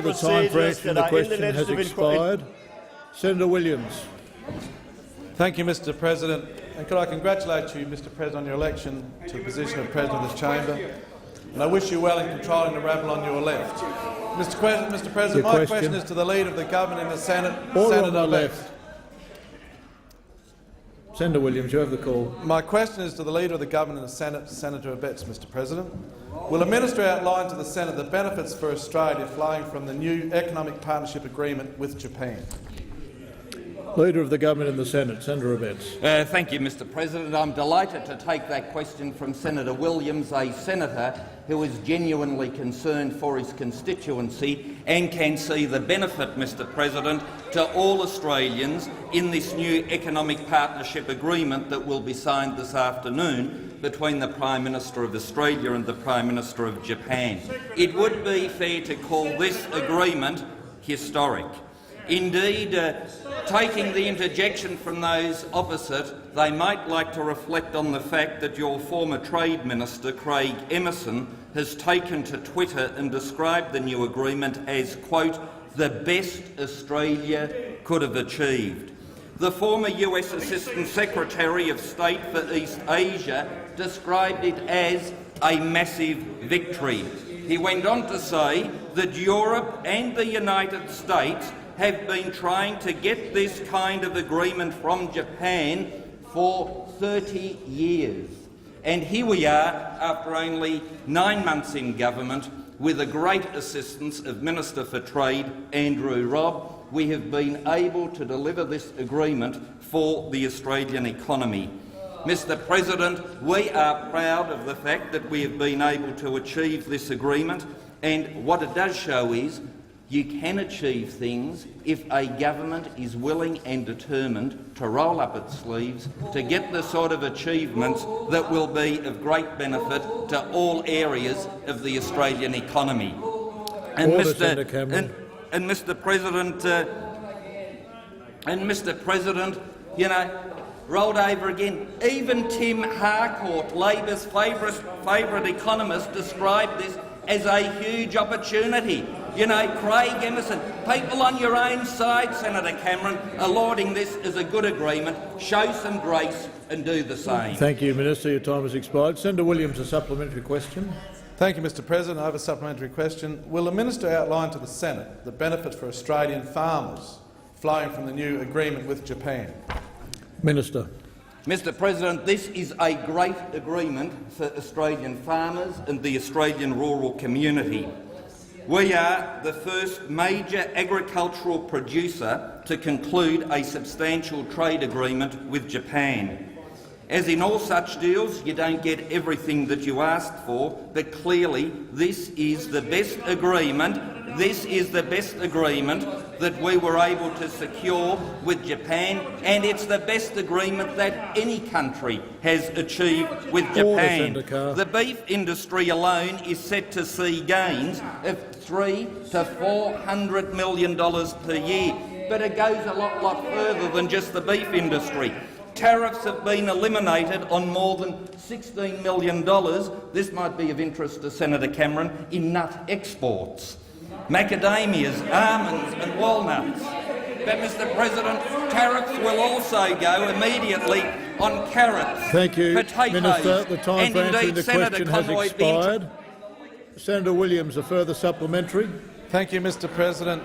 Minister. The time for answering the question has expired. Senator Williams. Thank you, Mr President. And could I congratulate you, Mr President, on your election to the position of President of this chamber. And I wish you well in controlling the rabble on your left. Mr President, my question is to the Leader of the Government in the Senate, Senator Abetz. Senator Williams, you have the call. My question is to the Leader of the Government in the Senate, Senator Abetz, Mr President. Will the Minister outline to the Senate the benefits for Australia flowing from the new economic partnership agreement with Japan? Leader of the Government in the Senate, Senator Abetz. Thank you, Mr President. I'm delighted to take that question from Senator Williams, a senator who is genuinely concerned for his constituency and can see the benefit, Mr President, to all Australians in this new economic partnership agreement that will be signed this afternoon between the Prime Minister of Australia and the Prime Minister of Japan. It would be fair to call this agreement historic. Indeed, taking the interjection from those opposite, they might like to reflect on the fact that your former Trade Minister, Craig Emerson, has taken to Twitter and described the new agreement as, quote, the best Australia could have achieved. The former US Assistant Secretary of State for East Asia described it as a massive victory. He went on to say that Europe and the United States have been trying to get this kind of agreement from Japan for 30 years. And here we are, after only 9 months in government, with the great assistance of Minister for Trade, Andrew Robb, we have been able to deliver this agreement for the Australian economy. Mr President, we are proud of the fact that we have been able to achieve this agreement, and what it does show is you can achieve things if a government is willing and determined to roll up its sleeves to get the sort of achievements that will be of great benefit to all areas of the Australian economy. And Mr President, you know, rolled over again. Even Tim Harcourt, Labor's favourite economist, described this as a huge opportunity. You know, Craig Emerson, people on your own side, Senator Cameron, are lauding this as a good agreement. Show some grace and do the same. Thank you, Minister. Your time has expired. Senator Williams, a supplementary question. Thank you, Mr President. I have a supplementary question. Will the Minister outline to the Senate the benefits for Australian farmers flowing from the new agreement with Japan? Minister. Mr President, this is a great agreement for Australian farmers and the Australian rural community. We are the first major agricultural producer to conclude a substantial trade agreement with Japan. As in all such deals, you don't get everything that you asked for, but clearly this is the best agreement. This is the best agreement that we were able to secure with Japan, and it's the best agreement that any country has achieved with Japan. The beef industry alone is set to see gains of $300 to $400 million per year, but it goes a lot further than just the beef industry. Tariffs have been eliminated on more than $16 million. This might be of interest to Senator Cameron, in nut exports. Macadamias, almonds and walnuts. But, Mr President, tariffs will also go immediately on carrots, potatoes, Minister. The time for answering the Senator question has expired. Senator Williams, a further supplementary. Thank you, Mr President.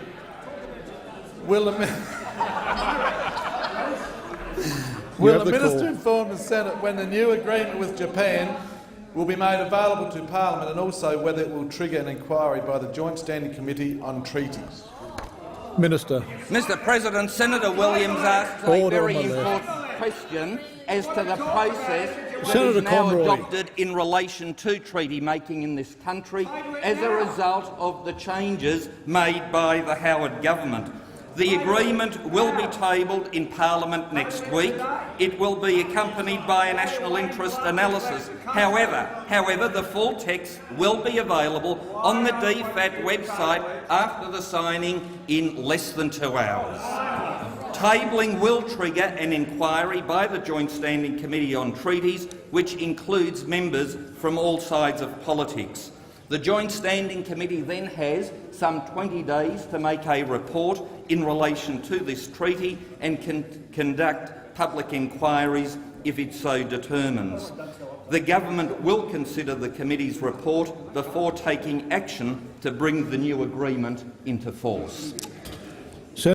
Will the Minister inform the Senate when the new agreement with Japan will be made available to Parliament, and also whether it will trigger an inquiry by the Joint Standing Committee on Treaties? Minister. Mr President, Senator Williams asked a very important question as to the process that is now adopted in relation to treaty making in this country as a result of the changes made by the Howard government. The agreement will be tabled in Parliament next week. It will be accompanied by a national interest analysis. However, the full text will be available on the DFAT website after the signing in less than 2 hours. Tabling will trigger an inquiry by the Joint Standing Committee on Treaties, which includes members from all sides of politics. The Joint Standing Committee then has some 20 days to make a report in relation to this treaty and can conduct public inquiries if it so determines. The government will consider the committee's report before taking action to bring the new agreement into force.